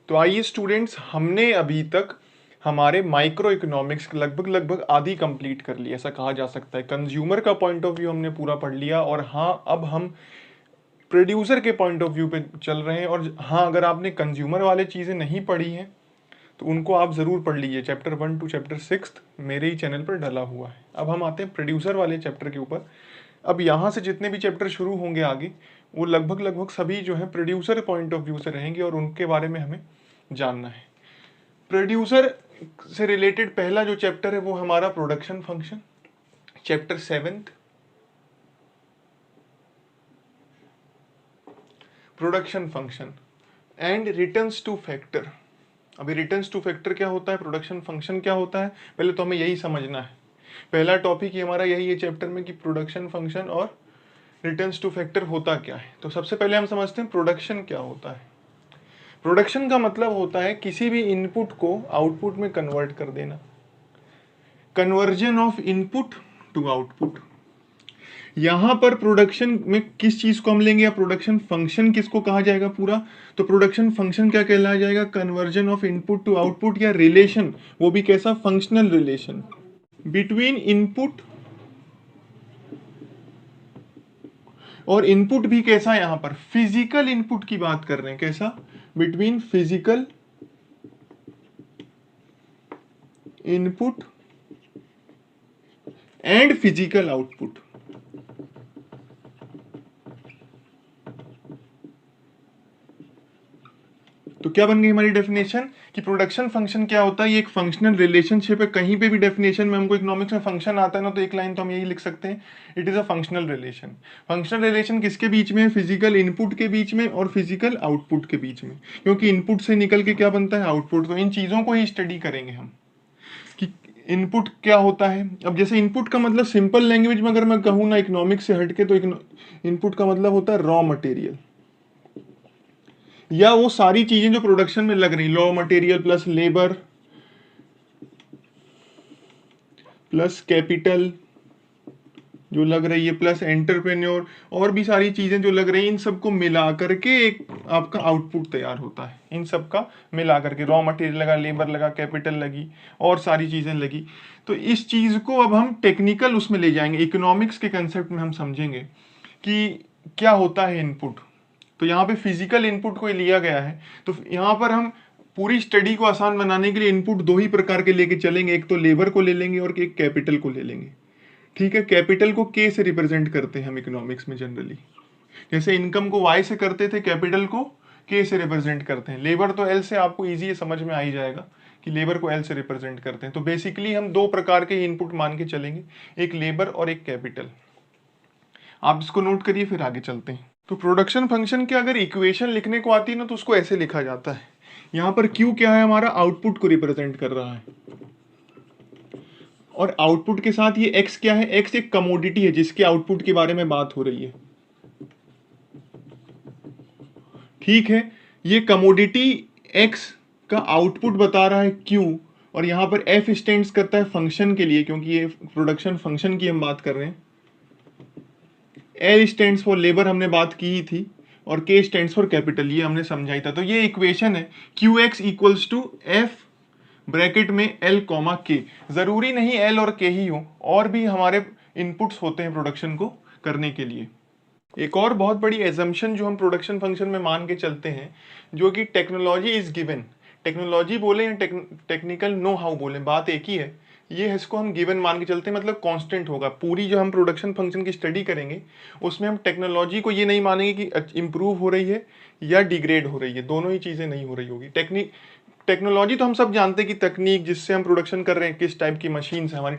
तो आइए स्टूडेंट्स, हमने अभी तक हमारे माइक्रो इकोनॉमिक्स लगभग आधी कंप्लीट कर ली, ऐसा कहा जा सकता है। कंज्यूमर का पॉइंट ऑफ व्यू हमने पूरा पढ़ लिया, और हाँ अब हम प्रोड्यूसर के पॉइंट ऑफ व्यू पे चल रहे हैं। और हाँ, अगर आपने कंज्यूमर वाले चीज़ें नहीं पढ़ी हैं तो उनको आप ज़रूर पढ़ लीजिए। चैप्टर 1 टू चैप्टर 6 मेरे ही चैनल पर डला हुआ है। अब हम आते हैं प्रोड्यूसर वाले चैप्टर के ऊपर। अब यहाँ से जितने भी चैप्टर शुरू होंगे आगे, वो लगभग सभी जो है प्रोड्यूसर पॉइंट ऑफ व्यू से रहेंगे, और उनके बारे में हमें जानना है। प्रोड्यूसर से रिलेटेड पहला जो चैप्टर है वो हमारा production function, chapter 7 production function and returns two factor. अभी रिटर्न्स टू फैक्टर क्या होता है, प्रोडक्शन फंक्शन क्या होता है, पहले तो हमें यही समझना है। पहला टॉपिक ही हमारा यही है चैप्टर में कि प्रोडक्शन फंक्शन और रिटर्न्स टू फैक्टर होता क्या है। तो सबसे पहले हम समझते हैं प्रोडक्शन क्या होता है। प्रोडक्शन का मतलब होता है किसी भी इनपुट को आउटपुट में कन्वर्ट कर देना, conversion of input to output. यहां पर प्रोडक्शन में किस चीज को हम लेंगे, या प्रोडक्शन फंक्शन किसको कहा जाएगा पूरा, तो प्रोडक्शन फंक्शन क्या कहलाया जाएगा, conversion of input to output, या रिलेशन, वो भी कैसा, फंक्शनल रिलेशन बिटवीन इनपुट। और इनपुट भी कैसा, यहां पर फिजिकल इनपुट की बात कर रहे हैं, कैसा, between physical input and physical output. तो क्या बन गई हमारी डेफिनेशन कि प्रोडक्शन फंक्शन क्या होता है, ये एक फंक्शनल रिलेशनशिप है। कहीं पे भी डेफिनेशन में हमको इकोनॉमिक्स में फंक्शन आता है ना, तो एक लाइन तो हम यही लिख सकते हैं, it is a functional relation. Functional relation किसके बीच में है, फिजिकल इनपुट के बीच में और फिजिकल आउटपुट के बीच में, क्योंकि इनपुट से निकल के क्या बनता है, आउटपुट। तो इन चीजों को ही स्टडी करेंगे हम कि इनपुट क्या होता है। अब जैसे इनपुट का मतलब सिंपल लैंग्वेज में अगर मैं कहूँ ना इकोनॉमिक्स से हटके, तो इनपुट का मतलब होता है रॉ मटेरियल, या वो सारी चीजें जो प्रोडक्शन में लग रही, raw material plus labour plus capital जो लग रही है, प्लस एंटरप्रेन्योर, और भी सारी चीजें जो लग रही हैं, इन सबको मिला करके एक आपका आउटपुट तैयार होता है। इन सब का मिला करके, रॉ मटेरियल लगा, लेबर लगा, कैपिटल लगी, और सारी चीजें लगी। तो इस चीज को अब हम टेक्निकल उसमें ले जाएंगे, इकोनॉमिक्स के कंसेप्ट में हम समझेंगे कि क्या होता है इनपुट। तो यहाँ पे फिजिकल इनपुट को लिया गया है। तो यहाँ पर हम पूरी स्टडी को आसान बनाने के लिए इनपुट दो ही प्रकार के लेके चलेंगे, एक तो लेबर को ले लेंगे और एक कैपिटल को ले लेंगे। ठीक है, कैपिटल को के से रिप्रेजेंट करते हैं हम इकोनॉमिक्स में जनरली, जैसे इनकम को वाई से करते थे, कैपिटल को के से रिप्रेजेंट करते हैं। लेबर तो एल से, आपको इजी समझ में आ ही जाएगा कि लेबर को एल से रिप्रेजेंट करते हैं। तो बेसिकली हम दो प्रकार के इनपुट मान के चलेंगे, एक लेबर और एक कैपिटल। आप इसको नोट करिए, फिर आगे चलते हैं। तो प्रोडक्शन फंक्शन के अगर इक्वेशन लिखने को आती है ना, तो उसको ऐसे लिखा जाता है। यहाँ पर क्यू क्या है, हमारा आउटपुट को रिप्रेजेंट कर रहा है, और आउटपुट के साथ ये एक्स क्या है, एक्स एक कमोडिटी है जिसके आउटपुट के बारे में बात हो रही है। ठीक है, ये कमोडिटी एक्स का आउटपुट बता रहा है क्यू, और यहां पर एफ स्टैंड्स करता है फंक्शन के लिए, क्योंकि ये प्रोडक्शन फंक्शन की हम बात कर रहे हैं। एल स्टैंड्स फॉर लेबर हमने बात की ही थी, और के स्टैंड्स फॉर कैपिटल, ये हमने समझाई था। तो ये इक्वेशन है Q X equals to F bracket में एल कॉमा के। जरूरी नहीं एल और के ही हो, और भी हमारे इनपुट्स होते हैं प्रोडक्शन को करने के लिए। एक और बहुत बड़ी एजम्पशन जो हम प्रोडक्शन फंक्शन में मान के चलते हैं, जो कि टेक्नोलॉजी इज गिवन। टेक्नोलॉजी बोले या टेक्निकल नो हाउ बोले, बात एक ही है। ये इसको हम गिवन मान के चलते हैं, मतलब कांस्टेंट होगा। पूरी जो हम प्रोडक्शन फंक्शन की स्टडी करेंगे उसमें हम टेक्नोलॉजी को ये नहीं मानेंगे कि इम्प्रूव हो रही है या डिग्रेड हो रही है, दोनों ही चीज़ें नहीं हो रही होगी। टेक्नोलॉजी तो हम सब जानते हैं कि तकनीक जिससे हम प्रोडक्शन कर रहे हैं, किस टाइप की मशीन है हमारी।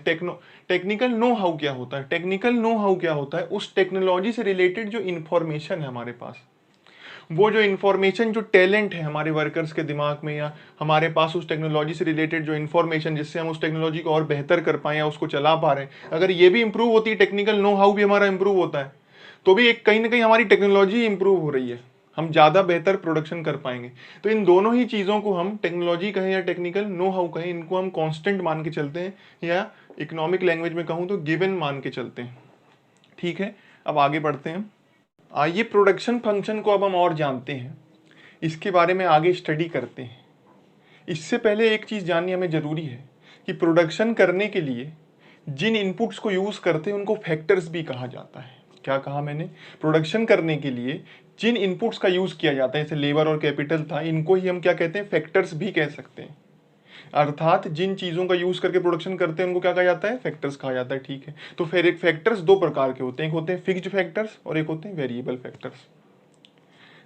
टेक्निकल नो हाउ क्या होता है, टेक्निकल नो हाउ क्या होता है, उस टेक्नोलॉजी से रिलेटेड जो इन्फॉर्मेशन है हमारे पास, वो जो इन्फॉर्मेशन, जो टैलेंट है हमारे वर्कर्स के दिमाग में, या हमारे पास उस टेक्नोलॉजी से रिलेटेड जो इन्फॉर्मेशन जिससे हम उस टेक्नोलॉजी को और बेहतर कर पाए या उसको चला पा रहे हैं, अगर ये भी इंप्रूव होती है, टेक्निकल नो हाउ भी हमारा इंप्रूव होता है, तो भी एक कहीं ना कहीं हमारी टेक्नोलॉजी इंप्रूव हो रही है, हम ज़्यादा बेहतर प्रोडक्शन कर पाएंगे। तो इन दोनों ही चीज़ों को हम टेक्नोलॉजी कहें या टेक्निकल नो हाउ कहें, इनको हम कांस्टेंट मान के चलते हैं, या इकोनॉमिक लैंग्वेज में कहूँ तो गिवन मान के चलते हैं। ठीक है, अब आगे बढ़ते हैं। आइए प्रोडक्शन फंक्शन को अब हम और जानते हैं इसके बारे में आगे स्टडी करते हैं। इससे पहले एक चीज़ जाननी हमें ज़रूरी है कि प्रोडक्शन करने के लिए जिन इनपुट्स को यूज़ करते हैं उनको फैक्टर्स भी कहा जाता है। क्या कहा मैंने? प्रोडक्शन करने के लिए जिन इनपुट्स का यूज़ किया जाता है, जैसे लेबर और कैपिटल था, इनको ही हम क्या कहते हैं? फैक्टर्स भी कह सकते हैं। अर्थात जिन चीज़ों का यूज़ करके प्रोडक्शन करते हैं उनको क्या कहा जाता है? फैक्टर्स कहा जाता है। ठीक है, तो फिर एक फैक्टर्स दो प्रकार के होते हैं, एक होते हैं फिक्स्ड फैक्टर्स और एक होते हैं वेरिएबल फैक्टर्स।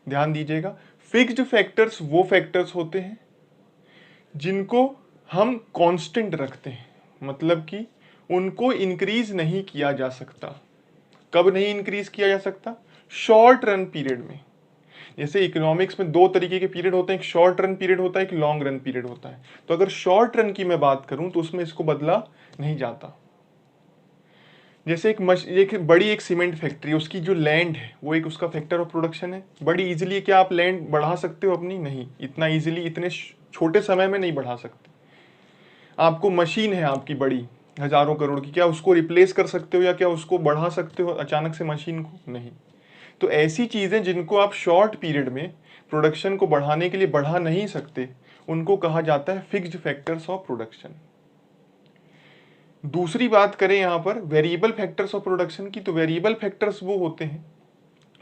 ध्यान दीजिएगा, फिक्स्ड फैक्टर्स वो फैक्टर्स होते हैं जिनको हम कांस्टेंट रखते हैं, मतलब कि उनको इंक्रीज नहीं किया जा सकता। कब नहीं इंक्रीज किया जा सकता? शॉर्ट रन पीरियड में। जैसे इकोनॉमिक्स में दो तरीके के पीरियड होते हैं, एक शॉर्ट रन पीरियड होता है, एक लॉन्ग रन पीरियड होता है। तो अगर शॉर्ट रन की मैं बात करूं तो उसमें इसको बदला नहीं जाता। जैसे एक बड़ी एक सीमेंट फैक्ट्री, उसकी जो लैंड है वो एक उसका फैक्टर ऑफ प्रोडक्शन है। बड़ी इजीली क्या आप लैंड बढ़ा सकते हो अपनी? नहीं, इतना इजीली इतने छोटे समय में नहीं बढ़ा सकते। आपको मशीन है आपकी बड़ी हजारों करोड़ की, क्या उसको रिप्लेस कर सकते हो या क्या उसको बढ़ा सकते हो अचानक से मशीन को? नहीं। तो ऐसी चीज़ें जिनको आप शॉर्ट पीरियड में प्रोडक्शन को बढ़ाने के लिए बढ़ा नहीं सकते, उनको कहा जाता है फिक्स्ड फैक्टर्स ऑफ प्रोडक्शन। दूसरी बात करें यहाँ पर वेरिएबल फैक्टर्स ऑफ प्रोडक्शन की, तो वेरिएबल फैक्टर्स वो होते हैं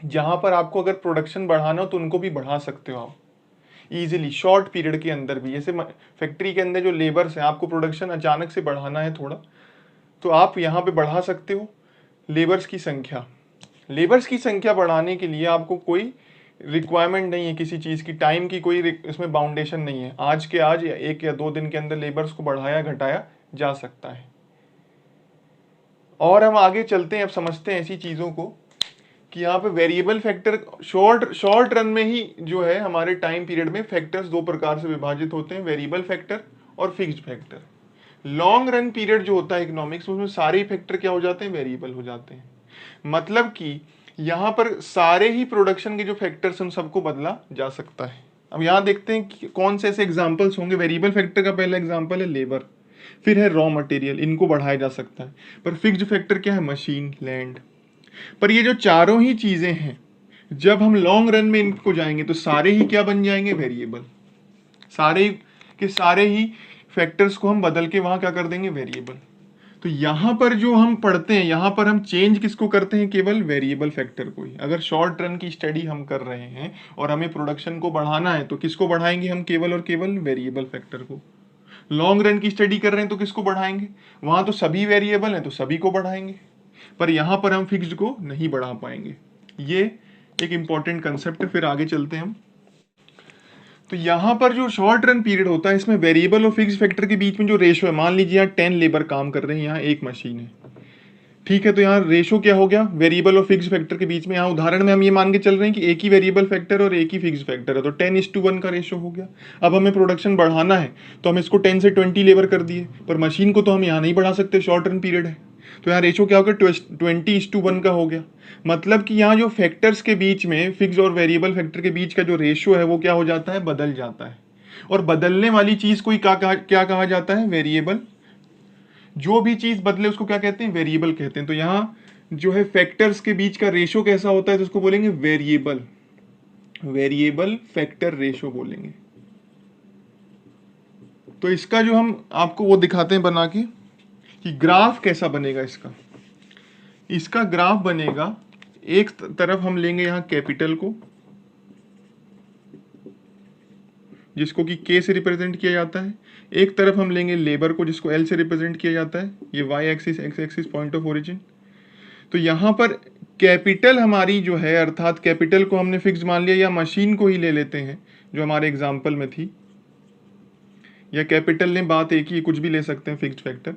जहां पर आपको अगर प्रोडक्शन बढ़ाना हो तो उनको भी बढ़ा सकते हो आप इजीली शॉर्ट पीरियड के अंदर भी। जैसे फैक्ट्री के अंदर जो लेबर्स हैं, आपको प्रोडक्शन अचानक से बढ़ाना है थोड़ा, तो आप यहाँ पे बढ़ा सकते हो लेबर्स की संख्या। लेबर्स की संख्या बढ़ाने के लिए आपको कोई रिक्वायरमेंट नहीं है किसी चीज़ की, टाइम की कोई इसमें बाउंडेशन नहीं है। आज के आज या 1 या 2 दिन के अंदर लेबर्स को बढ़ाया घटाया जा सकता है। और हम आगे चलते हैं, अब समझते हैं ऐसी चीज़ों को कि यहाँ पे वेरिएबल फैक्टर शॉर्ट रन में ही जो है हमारे टाइम पीरियड में फैक्टर्स दो प्रकार से विभाजित होते हैं, वेरिएबल फैक्टर और fixed factor. Long run period जो होता है इकोनॉमिक्स में, उसमें सारे फैक्टर क्या हो जाते हैं? वेरिएबल हो जाते हैं। मतलब कि यहाँ पर सारे ही प्रोडक्शन के जो फैक्टर्स उन सबको बदला जा सकता है। अब यहाँ देखते हैं कि कौन से ऐसे एग्जाम्पल्स होंगे। वेरिएबल फैक्टर का पहला एग्जाम्पल है लेबर, फिर है रॉ मटेरियल, इनको बढ़ाया जा सकता है। पर फिक्स्ड फैक्टर क्या है? Machine, land. पर ये जो चारों ही चीजें हैं, जब हम लॉन्ग रन में इनको जाएंगे तो सारे ही क्या बन जाएंगे? वेरिएबल। सारे के सारे ही फैक्टर्स को हम बदल के वहां क्या कर देंगे? वेरिएबल। तो यहां पर जो हम पढ़ते हैं, यहां पर हम चेंज किसको करते हैं? केवल वेरिएबल फैक्टर को ही। अगर शॉर्ट रन की स्टडी हम कर रहे हैं और हमें प्रोडक्शन को बढ़ाना है तो किसको बढ़ाएंगे हम? केवल और केवल वेरिएबल फैक्टर को। लॉन्ग रन की स्टडी कर रहे हैं तो किसको बढ़ाएंगे? वहां तो सभी वेरिएबल हैं तो सभी को बढ़ाएंगे, पर यहां पर हम फिक्स्ड को नहीं बढ़ा पाएंगे। ये एक इंपॉर्टेंट कंसेप्ट है। फिर आगे चलते हैं हम। तो यहां पर जो शॉर्ट रन पीरियड होता है, इसमें वेरिएबल और फिक्स्ड फैक्टर के बीच में जो रेशो है, मान लीजिए यहाँ 10 लेबर काम कर रहे हैं, यहाँ एक मशीन है, ठीक है। तो यहाँ रेशो क्या हो गया? वेरिएबल और फिक्स्ड फैक्टर के बीच में। यहाँ उदाहरण में हम ये मान के चल रहे हैं कि एक ही वेरिएबल फैक्टर और एक ही फिक्स्ड फैक्टर है, तो 10:1 का रेशो हो गया। अब हमें प्रोडक्शन बढ़ाना है तो हम इसको 10 से 20 लेबर कर दिए, पर मशीन को तो हम यहाँ नहीं बढ़ा सकते, शॉर्ट रन पीरियड है। तो यहाँ रेशो क्या हो गया? 20:1 का हो गया। मतलब कि यहाँ जो फैक्टर्स के बीच में, फिक्स और वेरिएबल फैक्टर के बीच का जो रेशो है वो क्या हो जाता है? बदल जाता है। और बदलने वाली चीज को क्या कहा जाता है? वेरिएबल। जो भी चीज बदले उसको क्या कहते हैं? वेरिएबल कहते हैं। तो यहाँ जो है फैक्टर्स के बीच का रेशो कैसा होता है तो उसको बोलेंगे वेरिएबल, वेरिएबल फैक्टर रेशो बोलेंगे। तो इसका जो हम आपको वो दिखाते हैं बना के कि ग्राफ कैसा बनेगा इसका। इसका ग्राफ बनेगा, एक तरफ हम लेंगे यहाँ कैपिटल को, जिसको कि K से रिप्रेजेंट किया जाता है। एक तरफ हम लेंगे लेबर को, जिसको L से रिप्रेजेंट किया जाता है। ये Y axis, X axis, point of origin. तो यहाँ पर कैपिटल हमारी जो है, अर्थात कैपिटल को हमने फिक्स मान लिया, या मशीन को ही ले लेते हैं जो हमारे एग्जाम्पल में थी, या कैपिटल ने, बात एक ही, कुछ भी ले सकते हैं फिक्स्ड फैक्टर।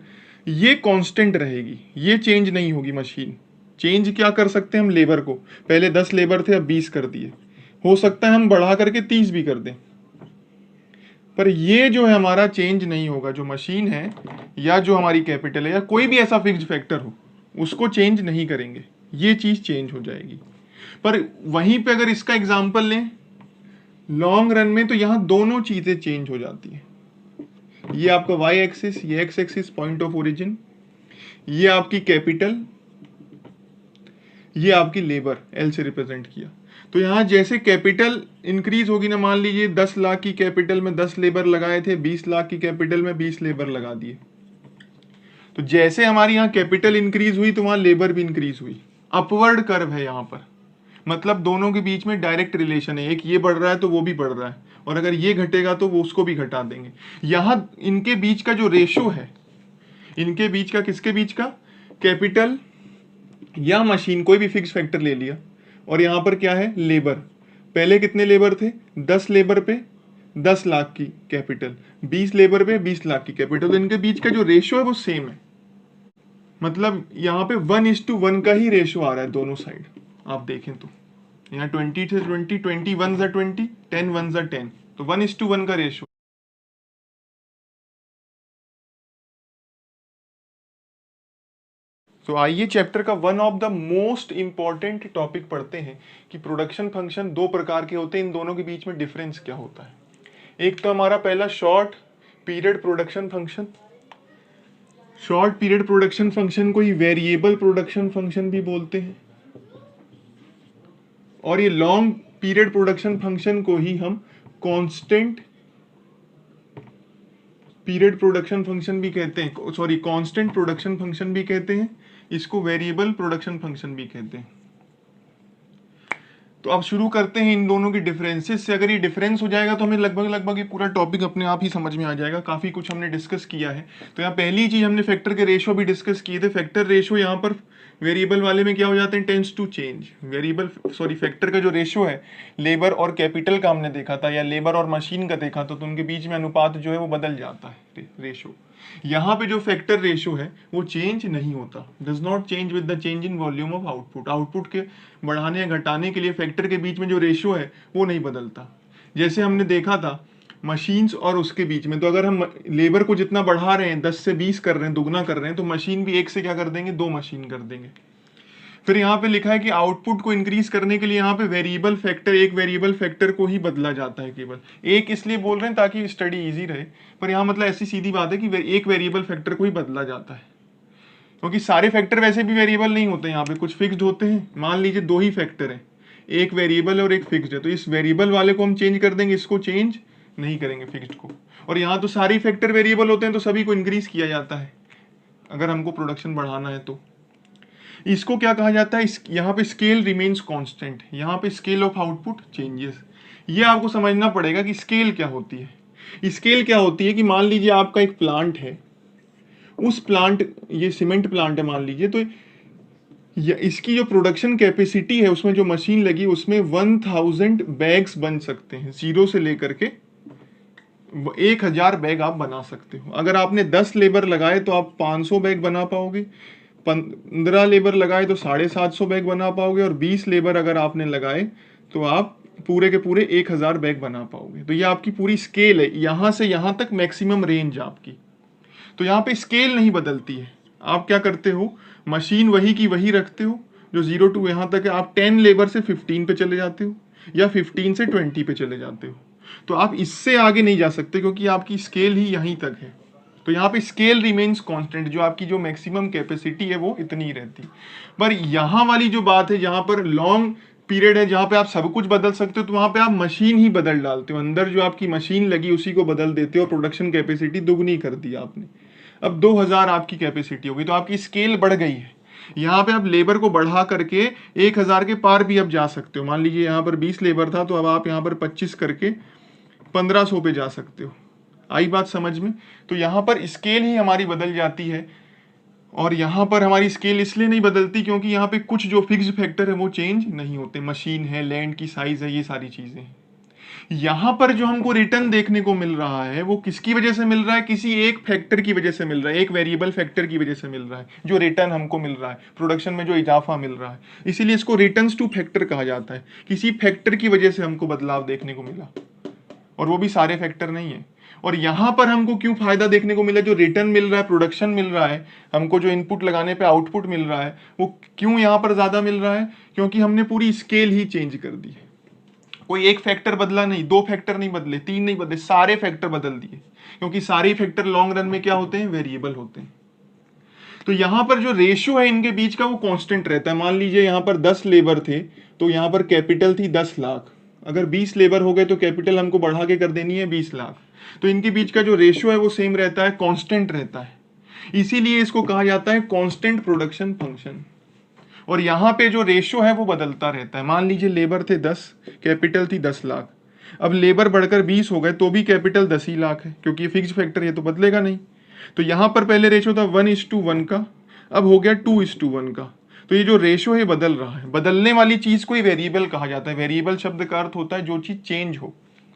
ये कांस्टेंट रहेगी, ये चेंज नहीं होगी मशीन। चेंज क्या कर सकते हैं हम? लेबर को, पहले 10 लेबर थे अब 20 कर दिए, हो सकता है हम बढ़ा करके 30 भी कर दें, पर ये जो है हमारा चेंज नहीं होगा। जो मशीन है या जो हमारी कैपिटल है या कोई भी ऐसा फिक्स्ड फैक्टर हो, उसको चेंज नहीं करेंगे, ये चीज चेंज हो जाएगी। पर वहीं पे अगर इसका एग्जांपल लें लॉन्ग रन में, तो यहां दोनों चीजें चेंज हो जाती है। ये आपका Y एक्सिस, ये X axis, point of origin, ये आपकी कैपिटल, ये आपकी लेबर, L से रिप्रेजेंट किया। तो यहाँ जैसे कैपिटल इंक्रीज होगी ना, मान लीजिए 10 लाख की कैपिटल में 10 लेबर लगाए थे, 20 लाख की कैपिटल में 20 लेबर लगा दिए, तो जैसे हमारी यहाँ कैपिटल इंक्रीज हुई तो वहां लेबर भी इंक्रीज हुई। अपवर्ड कर्व है यहाँ पर, मतलब दोनों के बीच में डायरेक्ट रिलेशन है, एक ये बढ़ रहा है तो वो भी बढ़ रहा है, और अगर ये घटेगा तो वो उसको भी घटा देंगे। यहाँ इनके बीच का जो रेशो है, इनके बीच का, किसके बीच का, कैपिटल या मशीन, कोई भी फिक्स फैक्टर ले लिया, और यहाँ पर क्या है, लेबर। पहले कितने लेबर थे, 10 लेबर पे 10 लाख की कैपिटल, 20 लेबर पे 20 लाख की कैपिटल, तो इनके बीच का जो रेशो है वो सेम है। मतलब यहाँ पे 1:1 का ही रेशो आ रहा है दोनों साइड। आप देखें तो यहाँ 20 से 20, 20 1 जा 20, 10 1 जा 10, तो 1:1 का रेशो। तो आइए चैप्टर का one of the most important topic पढ़ते हैं कि प्रोडक्शन फंक्शन दो प्रकार के होते हैं, इन दोनों के बीच में डिफरेंस क्या होता है। एक तो हमारा पहला short period production function, short period production function को ही वेरिएबल प्रोडक्शन फंक्शन भी बोलते हैं, और ये लॉन्ग पीरियड प्रोडक्शन फंक्शन को ही हम कांस्टेंट पीरियड प्रोडक्शन फंक्शन भी कहते हैं, सॉरी कांस्टेंट प्रोडक्शन फंक्शन भी कहते हैं, इसको वेरिएबल प्रोडक्शन फंक्शन भी कहते हैं। तो अब शुरू करते हैं इन दोनों की डिफरेंसेस से। अगर ये डिफरेंस हो जाएगा तो हमें लगभग ये पूरा टॉपिक अपने आप ही समझ में आ जाएगा, काफी कुछ हमने डिस्कस किया है। तो यहाँ पहली चीज हमने फैक्टर के रेशो भी डिस्कस किए थे। फैक्टर रेशो यहाँ पर वेरिएबल वाले में क्या हो जाते हैं, tends to change. Variable sorry factor का जो रेशो है लेबर और कैपिटल का हमने देखा था, या लेबर और मशीन का देखा था, तो उनके बीच में अनुपात जो है वो बदल जाता है रेशो। यहाँ पे जो फैक्टर रेशो है वो चेंज नहीं होता, does not change with the change in volume of output. Output के बढ़ाने या घटाने के लिए फैक्टर के बीच में जो रेशो है वो नहीं बदलता। जैसे हमने देखा था मशीन्स और उसके बीच में, तो अगर हम लेबर को जितना बढ़ा रहे हैं 10 से 20 कर रहे हैं, दुगना कर रहे हैं, तो मशीन भी 1 से क्या कर देंगे, 2 मशीन कर देंगे। फिर यहाँ पे लिखा है कि आउटपुट को इंक्रीज करने के लिए यहाँ पे वेरिएबल फैक्टर, एक वेरिएबल फैक्टर को ही बदला जाता है केवल। एक इसलिए बोल रहे हैं ताकि स्टडी इजी रहे, पर यहाँ मतलब ऐसी सीधी बात है कि एक वेरिएबल फैक्टर को ही बदला जाता है, क्योंकि सारे फैक्टर वैसे भी वेरिएबल नहीं होते, यहाँ पे कुछ फिक्स्ड होते हैं। मान लीजिए 2 ही फैक्टर है, एक वेरिएबल और एक फिक्स्ड है, तो इस वेरिएबल वाले को हम चेंज कर देंगे, इसको चेंज नहीं करेंगे फिक्स्ड को। और यहाँ तो सारे फैक्टर वेरिएबल होते हैं, तो सभी को इंक्रीज किया जाता है अगर हमको प्रोडक्शन बढ़ाना है तो। इसको क्या कहा जाता है, यहाँ पे स्केल रिमेन्स कांस्टेंट, यहाँ पे स्केल ऑफ आउटपुट चेंजेस। ये आपको समझना पड़ेगा कि स्केल क्या होती है। स्केल क्या होती है कि मान लीजिए आपका एक प्लांट है, उस प्लांट, ये सीमेंट प्लांट है मान लीजिए, तो इसकी जो प्रोडक्शन कैपेसिटी है, उसमें जो मशीन लगी उसमें 1000 बैग्स बन सकते हैं, 0 से लेकर के 1000 बैग आप बना सकते हो। अगर आपने 10 लेबर लगाए तो आप 500 बैग बना पाओगे, 15 लेबर लगाए तो 750 बैग बना पाओगे, और 20 लेबर अगर आपने लगाए तो आप पूरे के पूरे 1000 बैग बना पाओगे। तो ये आपकी पूरी स्केल है, यहां से यहां तक मैक्सिमम रेंज आपकी। तो यहाँ पे स्केल नहीं बदलती है। आप क्या करते हो, मशीन वही की वही रखते हो, जो 0 to यहाँ तक है। आप 10 लेबर से 15 पे चले जाते हो, या 15 से 20 पे चले जाते हो, तो आप इससे आगे नहीं जा सकते, क्योंकि आपकी स्केल ही यहीं तक है। तो यहाँ पे स्केल रिमेन्स कांस्टेंट, जो आपकी जो मैक्सिमम कैपेसिटी है वो इतनी ही रहती। पर यहाँ वाली जो बात है, जहाँ पर लॉन्ग पीरियड है, जहाँ पे आप सब कुछ बदल सकते हो, तो वहाँ पे आप मशीन ही बदल डालते हो, अंदर जो आपकी मशीन लगी उसी को बदल देते हो, प्रोडक्शन कैपेसिटी दुगनी कर दी आपने। अब 2000 आपकी कैपेसिटी होगी, तो आपकी स्केल बढ़ गई है। यहाँ पे आप लेबर को बढ़ा करके 1000 के पार भी अब जा सकते हो। मान लीजिए यहाँ पर 20 लेबर था, तो अब आप यहाँ पर 25 करके 1500 पे जा सकते हो। आई बात समझ में? तो यहाँ पर स्केल ही हमारी बदल जाती है, और यहाँ पर हमारी स्केल इसलिए नहीं बदलती क्योंकि यहाँ पे कुछ जो फिक्स्ड फैक्टर है वो चेंज नहीं होते। मशीन है, लैंड की साइज है, ये सारी चीजें हैं। यहाँ पर जो हमको रिटर्न देखने को मिल रहा है वो किसकी वजह से मिल रहा है, किसी एक फैक्टर की वजह से मिल रहा है, एक वेरिएबल फैक्टर की वजह से मिल रहा है। जो रिटर्न हमको मिल रहा है, प्रोडक्शन में जो इजाफा मिल रहा है, इसीलिए इसको रिटर्न्स टू फैक्टर कहा जाता है। किसी फैक्टर की वजह से हमको बदलाव देखने को मिला, और वो भी सारे फैक्टर नहीं है। और यहाँ पर हमको क्यों फायदा देखने को मिला, जो रिटर्न मिल रहा है, प्रोडक्शन मिल रहा है, हमको जो इनपुट लगाने पे आउटपुट मिल रहा है, वो क्यों यहाँ पर ज्यादा मिल रहा है, क्योंकि हमने पूरी स्केल ही चेंज कर दी है। कोई एक फैक्टर बदला नहीं, 2 फैक्टर नहीं बदले, 3 नहीं बदले, सारे फैक्टर बदल दिए, क्योंकि सारे फैक्टर लॉन्ग रन में क्या होते हैं, वेरिएबल होते हैं। तो यहाँ पर जो रेशियो है इनके बीच का वो कांस्टेंट रहता है। मान लीजिए यहाँ पर 10 लेबर थे तो यहाँ पर कैपिटल थी 10 लाख, अगर 20 लेबर हो गए तो कैपिटल हमको बढ़ा के कर देनी है 20 लाख। तो इनके बीच का जो रेशियो है वो सेम रहता है, कांस्टेंट रहता है, इसीलिए इसको कहा जाता है कांस्टेंट प्रोडक्शन फंक्शन। और यहाँ पे जो रेशियो है वो बदलता रहता है। मान लीजिए लेबर थे 10, कैपिटल थी 10 लाख, अब लेबर बढ़कर 20 हो गए तो भी कैपिटल 10 ही लाख है, क्योंकि ये फिक्स फैक्टर, ये तो बदलेगा नहीं। तो यहाँ पर पहले रेशियो था 1:1 का, अब हो गया 2:1 का। तो ये जो रेशियो है बदल रहा है। बदलने वाली चीज को ही वेरिएबल कहा जाता है। वेरिएबल शब्द का अर्थ होता है जो चीज चेंज हो,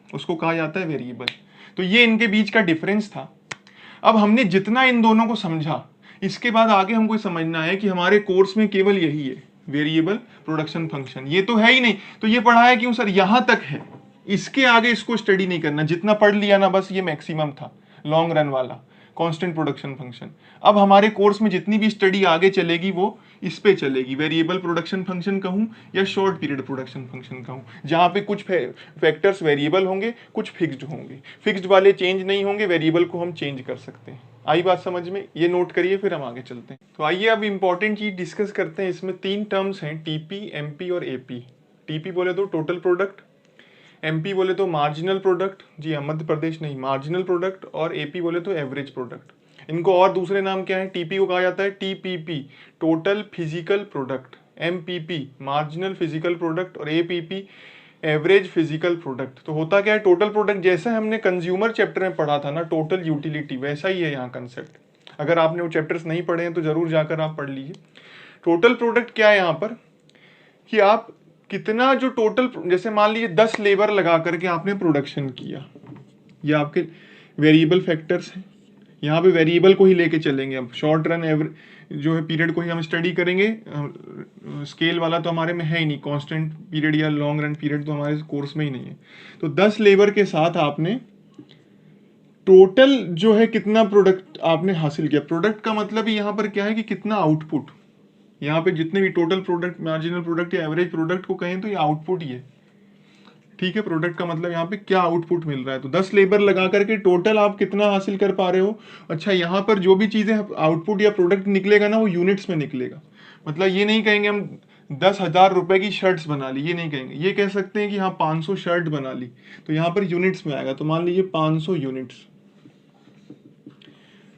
उसको कहा जाता है वेरिएबल। तो ये इनके बीच का डिफरेंस था। अब हमने जितना इन दोनों को समझा, इसके बाद आगे हमको समझना है कि हमारे कोर्स में केवल यही है, वेरिएबल प्रोडक्शन फंक्शन, ये तो है ही नहीं। तो ये पढ़ाया क्यों सर? यहां तक है, इसके आगे इसको स्टडी नहीं करना। जितना पढ़ लिया ना, बस ये मैक्सिमम था लॉन्ग रन वाला कांस्टेंट प्रोडक्शन फंक्शन। अब हमारे कोर्स में जितनी भी स्टडी आगे चलेगी वो इस पे चलेगी, वेरिएबल प्रोडक्शन फंक्शन कहूं या शॉर्ट पीरियड प्रोडक्शन फंक्शन कहूं, जहां पे कुछ फैक्टर्स वेरिएबल होंगे, कुछ फिक्स्ड होंगे। फिक्स्ड वाले चेंज नहीं होंगे, वेरिएबल को हम चेंज कर सकते हैं। आई बात समझ में? ये नोट करिए, फिर हम आगे चलते हैं। तो आइए अब इंपॉर्टेंट चीज डिस्कस करते हैं। इसमें 3 टर्म्स हैं, टीपी, एमपी और एपी। टीपी बोले तो टोटल प्रोडक्ट, एमपी बोले तो मार्जिनल प्रोडक्ट, जी हाँ मध्य प्रदेश नहीं, मार्जिनल प्रोडक्ट, और एपी बोले तो एवरेज प्रोडक्ट। इनको और दूसरे नाम क्या है? टीपी को कहा जाता है TPP, total physical product, MPP marginal physical product, और एपीपी एवरेज फिजिकल प्रोडक्ट। तो होता क्या है? टोटल प्रोडक्ट जैसे हमने कंज्यूमर चैप्टर में पढ़ा था ना, टोटल यूटिलिटी, वैसा ही है यहाँ कंसेप्ट। अगर आपने वो चैप्टर्स नहीं पढ़े हैं तो जरूर जाकर आप पढ़ लीजिए। टोटल प्रोडक्ट क्या है यहाँ पर कि आप कितना जो टोटल, जैसे मान लीजिए 10 लेबर लगा करके आपने प्रोडक्शन किया, ये आपके वेरिएबल फैक्टर्स हैं। यहाँ पे वेरिएबल को ही लेके चलेंगे। अब शॉर्ट रन एवरेज जो है पीरियड को ही हम स्टडी करेंगे, स्केल वाला तो हमारे में है ही नहीं, कांस्टेंट पीरियड या लॉन्ग रन पीरियड तो हमारे कोर्स में ही नहीं है। तो 10 लेबर के साथ आपने टोटल जो है कितना प्रोडक्ट आपने हासिल किया। प्रोडक्ट का मतलब यहाँ पर क्या है कि कितना आउटपुट, यहाँ पे जितने भी टोटल प्रोडक्ट, मार्जिनल प्रोडक्ट या एवरेज प्रोडक्ट को कहें तो ये आउटपुट ही है, ठीक है। प्रोडक्ट का मतलब यहाँ पे क्या आउटपुट मिल रहा है। तो 10 लेबर लगा करके टोटल आप कितना हासिल कर पा रहे हो। अच्छा, यहाँ पर जो भी चीजें आउटपुट या प्रोडक्ट निकलेगा ना, वो यूनिट्स में निकलेगा। मतलब ये नहीं कहेंगे हम 10,000 रुपए की शर्ट्स बना ली, ये नहीं कहेंगे। ये कह सकते हैं कि हाँ 500 शर्ट बना ली, तो यहाँ पर यूनिट्स में आएगा। तो मान लीजिए 500 यूनिट्स।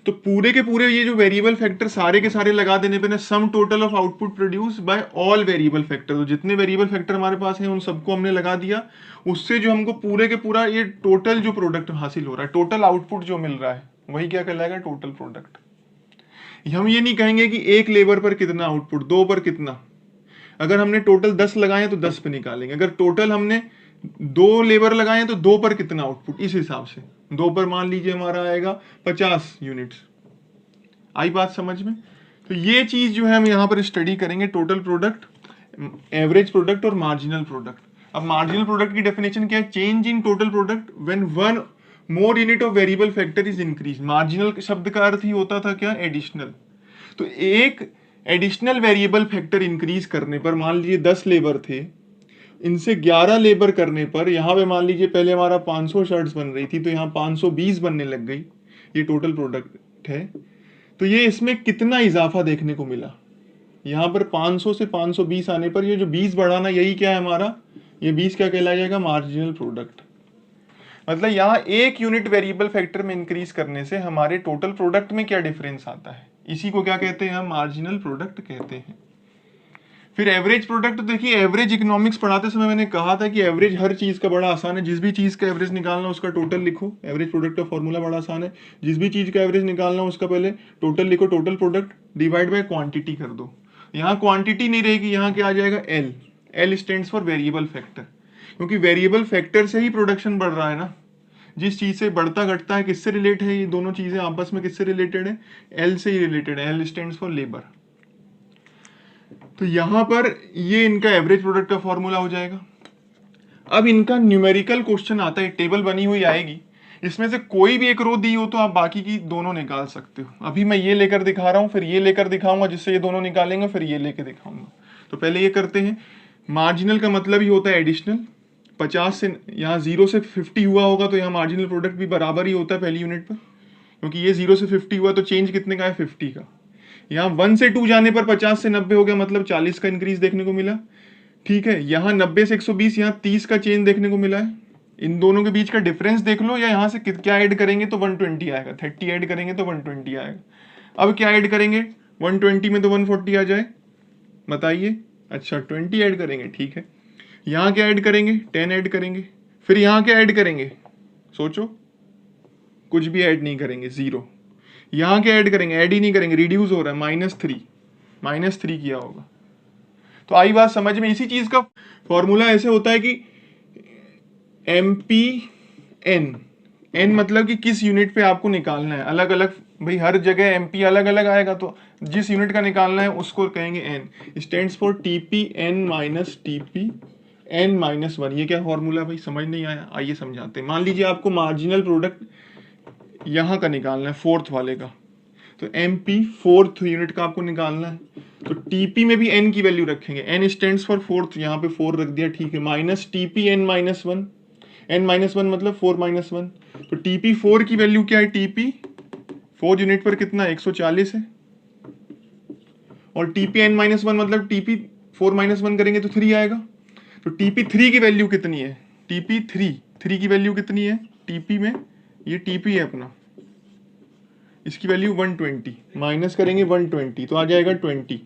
तो पूरे के पूरे ये जो वेरिएबल फैक्टर सारे के सारे लगा देने पे ना, sum total of output produce by all variable factor, तो जितने वेरिएबल फैक्टर हमारे पास हैं उन सबको हमने लगा दिया। उससे जो हमको पूरे के पूरा ये टोटल जो प्रोडक्ट हासिल हो रहा है, टोटल आउटपुट जो मिल रहा है, वही क्या कहलाएगा? Total product. हम ये नहीं कहेंगे कि एक लेबर पर कितना आउटपुट, 2 पर कितना। अगर हमने टोटल 10 लगाए तो 10 पे निकालेंगे। अगर टोटल हमने 2 लेबर लगाए तो 2 पर कितना आउटपुट, इस हिसाब से 2 पर मान लीजिए हमारा आएगा 50 यूनिट्स। आई बात समझ में? तो ये चीज जो है हम यहाँ पर स्टडी करेंगे, टोटल प्रोडक्ट, एवरेज प्रोडक्ट और मार्जिनल प्रोडक्ट। अब मार्जिनल प्रोडक्ट की डेफिनेशन क्या है? Change in total product when one more unit of variable factor is increase. Marginal शब्द का अर्थ ही होता था क्या? एडिशनल। तो एक एडिशनल वेरिएबल फैक्टर इंक्रीज करने पर, मान लीजिए 10 लेबर थे, इनसे 11 लेबर करने पर, यहाँ पे मान लीजिए पहले हमारा 500 शर्ट्स बन रही थी तो यहाँ 520 बनने लग गई। ये टोटल प्रोडक्ट है। तो ये इसमें कितना इजाफा देखने को मिला। यहाँ पर 500 से 520 आने पर ये जो 20 बढ़ाना, यही क्या है हमारा? ये 20 क्या कहलाया जाएगा? Marginal product. मतलब यहाँ 1 यूनिट वेरिएबल फैक्टर में इंक्रीज करने से हमारे टोटल प्रोडक्ट में क्या डिफरेंस आता है, इसी को क्या कहते हैं? हम मार्जिनल प्रोडक्ट कहते हैं। फिर एवरेज प्रोडक्ट। तो देखिए, एवरेज इकोनॉमिक्स पढ़ाते समय मैंने कहा था कि एवरेज हर चीज का बड़ा आसान है। जिस भी चीज का एवरेज निकालना उसका टोटल लिखो। एवरेज प्रोडक्ट का फॉर्मूला बड़ा आसान है। जिस भी चीज का एवरेज निकालना उसका पहले टोटल लिखो, total product divide by quantity कर दो। यहाँ क्वांटिटी नहीं रहेगी, यहाँ क्या आ जाएगा? L. L stands for variable factor, क्योंकि वेरिएबल फैक्टर से ही प्रोडक्शन बढ़ रहा है ना। जिस चीज से बढ़ता घटता है, किससे रिलेट है? ये दोनों चीजें आपस में किससे रिलेटेड है? एल से ही रिलेटेड है। L stands for labour. तो यहां पर ये इनका एवरेज प्रोडक्ट का फॉर्मूला हो जाएगा। अब इनका न्यूमेरिकल क्वेश्चन आता है, टेबल बनी हुई आएगी, इसमें से कोई भी एक रो दी हो तो आप बाकी की दोनों निकाल सकते हो। अभी मैं ये लेकर दिखा रहा हूं, फिर ये लेकर दिखाऊंगा, जिससे ये दोनों निकालेंगे, फिर ये लेकर दिखाऊंगा। तो पहले ये करते हैं। मार्जिनल का मतलब ही होता है एडिशनल। 50 से यहाँ 0 से 50 हुआ होगा तो यहाँ मार्जिनल प्रोडक्ट भी बराबर ही होता है पहली यूनिट पर, क्योंकि ये 0 से 50 हुआ तो चेंज कितने का है? 50 का। यहाँ 1 से 2 जाने पर 50 से 90 हो गया, मतलब 40 का इंक्रीज देखने को मिला। ठीक है, यहाँ 90 से 120, यहाँ 30 का चेंज देखने को मिला है। इन दोनों के बीच का डिफरेंस देख लो, या यहाँ से क्या ऐड करेंगे तो 120 आएगा, 30 ऐड करेंगे तो 120 आएगा। अब क्या ऐड करेंगे 120 में तो 140 आ जाए, बताइए। अच्छा 20 ऐड करेंगे, ठीक है। यहाँ क्या ऐड करेंगे 10 ऐड करेंगे, फिर यहाँ क्या ऐड करेंगे सोचो, कुछ भी ऐड नहीं करेंगे, 0। यहाँ क्या ऐड करेंगे, ऐड ही नहीं करेंगे, रिड्यूस हो रहा है, -3 किया होगा। तो आई बात समझ में। इसी चीज का फॉर्मूला ऐसे होता है कि MP n मतलब कि किस यूनिट पे आपको निकालना है, अलग अलग भाई, हर जगह MP अलग अलग आएगा, तो जिस यूनिट का निकालना है उसको कहेंगे n। Stands for TP n minus TP n minus 1। ये क्या फॉर्मूला भाई, समझ नहीं आया, आइए समझाते हैं। मान लीजिए आपको मार्जिनल प्रोडक्ट यहाँ का निकालना है, फोर्थ वाले का, तो MP फोर्थ यूनिट का आपको निकालना है, तो TP में भी n की वैल्यू रखेंगे। n स्टैंड्स फॉर फोर्थ, यहाँ पे 4 रख दिया, ठीक है, minus TP n minus 1, n minus 1 मतलब 4 माइनस 1। तो TP 4 की वैल्यू क्या है, TP 4 यूनिट पर कितना 140 है, और TP n माइनस 1 मतलब TP 4 माइनस 1 करेंगे तो 3 आएगा। तो TP 3 की वैल्यू कितनी है, TP 3 की वैल्यू कितनी है TP में, ये TP है अपना, इसकी वैल्यू 120, माइनस करेंगे 120 तो आ जाएगा 20।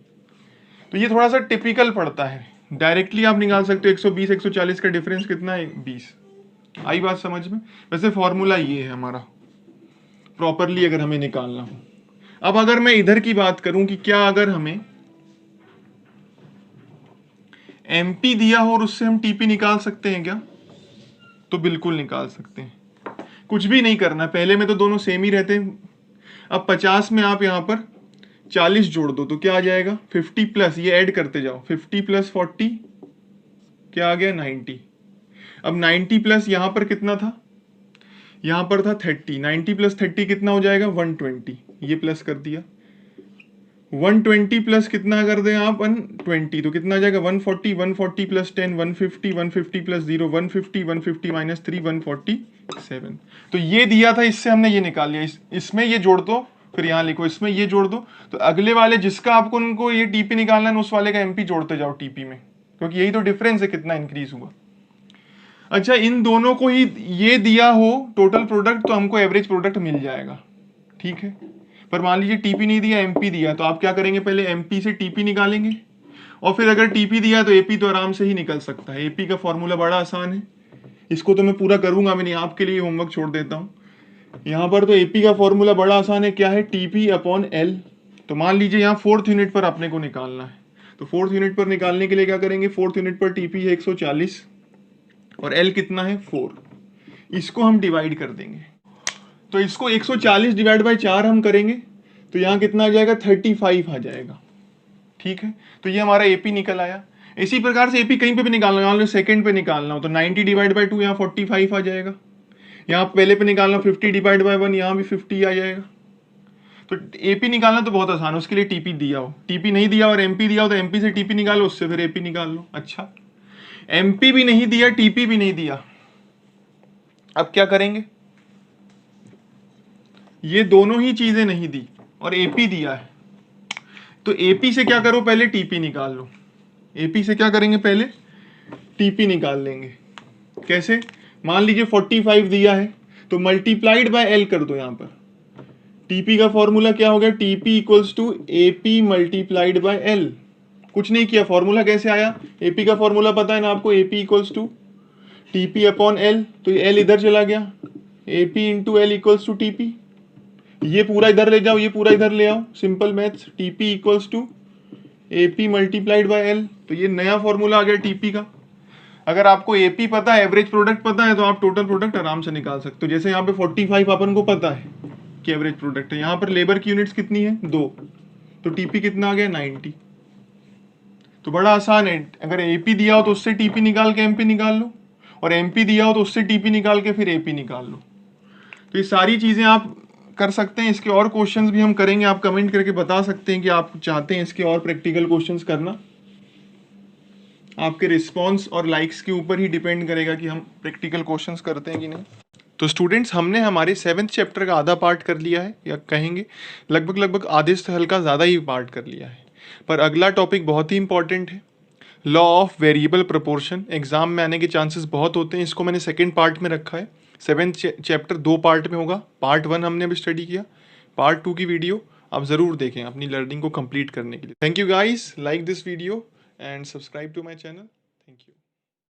तो ये थोड़ा सा टिपिकल पड़ता है, डायरेक्टली आप निकाल सकते हो 120 140 का डिफरेंस कितना है 20। आई बात समझ में। वैसे फॉर्मूला ये है हमारा, प्रॉपरली अगर हमें निकालना हो। अब अगर मैं इधर की बात करूं कि क्या अगर हमें MP दिया हो और उससे हम TP निकाल सकते हैं क्या, तो बिल्कुल निकाल सकते हैं, कुछ भी नहीं करना, पहले में तो दोनों सेम ही रहते हैं। अब 50 में आप यहाँ पर 40 जोड़ दो तो क्या आ जाएगा 50 प्लस, ये ऐड करते जाओ, 50 प्लस 40 क्या आ गया 90। अब 90 प्लस यहाँ पर कितना था, यहाँ पर था 30, 90 प्लस 30 कितना हो जाएगा 120, ये प्लस कर दिया। 120 प्लस कितना कर दें आप 120 तो कितना आ जाएगा 140, 140 प्लस 10 150, 150 प्लस 0 150, 150 माइनस 3 147। तो ये दिया था, इससे हमने ये निकाल लिया, इसमें ये जोड़ दो, फिर यहाँ लिखो इसमें ये जोड़ दो, तो अगले वाले जिसका आपको उनको ये TP निकालना है उस वाले का MP जोड़ते जाओ TP में, क्योंकि यही तो डिफरेंस है कितना इंक्रीज हुआ। अच्छा इन दोनों को ही ये दिया हो टोटल प्रोडक्ट तो हमको एवरेज प्रोडक्ट मिल जाएगा, ठीक है। पर मान लीजिए TP नहीं दिया, MP दिया, तो आप क्या करेंगे पहले MP से TP निकालेंगे, और फिर अगर TP दिया तो AP तो आराम से ही निकल सकता है। AP का फॉर्मूला बड़ा आसान है, इसको तो मैं पूरा करूंगा, मैंने आपके लिए होमवर्क छोड़ देता हूँ। यहाँ पर तो AP का फॉर्मूला बड़ा आसान है, क्या है TP अपॉन L। तो मान लीजिए यहाँ फोर्थ यूनिट पर अपने को निकालना है, तो फोर्थ यूनिट पर निकालने के लिए क्या करेंगे, फोर्थ यूनिट पर TP है 140 और L कितना है 4, इसको हम डिवाइड कर देंगे। तो इसको 140 डिवाइड बाई 4 हम करेंगे तो यहाँ कितना आ जाएगा 35 आ जाएगा, ठीक है। तो ये हमारा AP निकल आया। इसी प्रकार से AP कहीं पे भी निकालना, मान लो सेकंड पे निकालना हो तो 90 डिवाइड बाई 2 यहाँ 45 आ जाएगा। यहाँ पहले पे निकालना 50 डिवाइड बाई 1 यहाँ भी 50 आ जाएगा। तो AP निकालना तो बहुत आसान है, उसके लिए TP दिया हो, TP नहीं दिया और MP दिया हो तो MP से TP निकालो, उससे फिर AP निकाल लो। अच्छा MP भी नहीं दिया TP भी नहीं दिया, अब क्या करेंगे, ये दोनों ही चीजें नहीं दी और AP दिया है, तो AP से क्या करो पहले TP निकाल लो। AP से क्या करेंगे पहले TP निकाल लेंगे। कैसे, मान लीजिए 45 दिया है तो मल्टीप्लाइड बाय L कर दो। यहाँ पर TP का फॉर्मूला क्या हो गया, TP equals to AP multiplied by L। कुछ नहीं किया, फॉर्मूला कैसे आया, AP का फॉर्मूला पता है ना आपको, AP equals to TP upon L, तो ये L इधर चला गया, AP into L equals to TP। ये पूरा इधर ले जाओ, ये पूरा इधर ले आओ, simple maths, TP equals to AP multiplied by L। तो ये नया फॉर्मूला आ गया TP का। अगर आपको AP पता है, एवरेज प्रोडक्ट पता है, तो आप टोटल प्रोडक्ट आराम से निकाल सकते हो। जैसे यहाँ पे 45 अपन को पता है कि एवरेज प्रोडक्ट है, यहाँ पर लेबर की यूनिट्स कितनी है 2, तो TP कितना आ गया 90। तो बड़ा आसान है, अगर AP दिया हो तो उससे TP निकाल के MP निकाल लो, और MP दिया हो तो उससे TP निकाल के फिर AP निकाल लो। तो ये सारी चीज़ें आप कर सकते हैं। इसके और क्वेश्चंस भी हम करेंगे, आप कमेंट करके बता सकते हैं कि आप चाहते हैं इसके और प्रैक्टिकल क्वेश्चंस करना। आपके रिस्पॉन्स और लाइक्स के ऊपर ही डिपेंड करेगा कि हम प्रैक्टिकल क्वेश्चंस करते हैं कि नहीं। तो स्टूडेंट्स हमने हमारे 7th चैप्टर का आधा पार्ट कर लिया है, या कहेंगे लगभग आधे से हल्का ज़्यादा ही पार्ट कर लिया है। पर अगला टॉपिक बहुत ही इंपॉर्टेंट है, law of variable proportion. Exam में आने के चांसेस बहुत होते हैं, इसको मैंने सेकंड पार्ट में रखा है। 7th चैप्टर 2 पार्ट में होगा। पार्ट 1 हमने अभी स्टडी किया, पार्ट 2 की वीडियो आप ज़रूर देखें अपनी लर्निंग को कंप्लीट करने के लिए। Thank you guys, like this video and subscribe to my channel. Thank you.